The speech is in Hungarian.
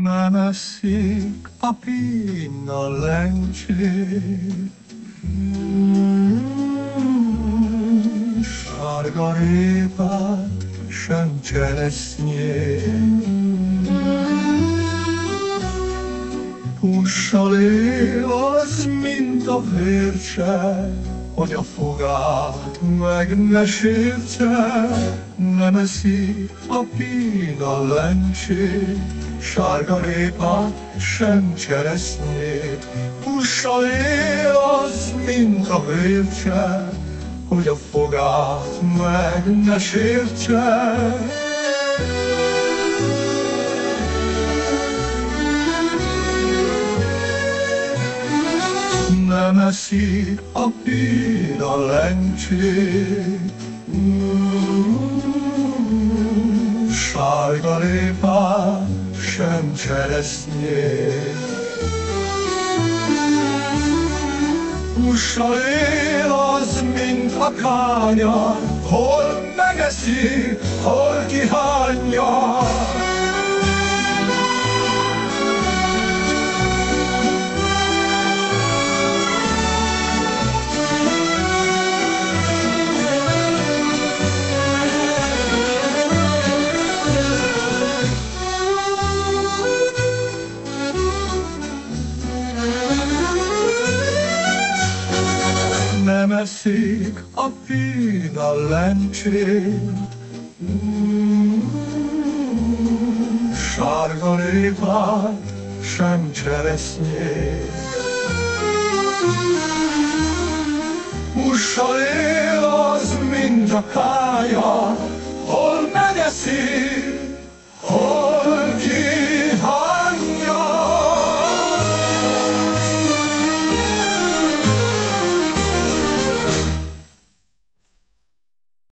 Nem eszik a pinna lencsét, sárga répát, sem cseresznyét. Hússal él az, mint a vércse, hogy a fogát meg ne sértse. Nem eszik a pína lencsét, sárga répát, sem cseresznyét. Hússal él az, mint a vércse, hogy a fogát meg ne sértse. Nem eszik a pína lencsét, sárga répát, sem cseresznyét. Hússal él az, mint a kánya, hol megeszi, hol kihányja. Nem eszik a pína lencsét, sárga répát, sem cseresznyét. Hússal él az, mint a kája, hol megeszi, hol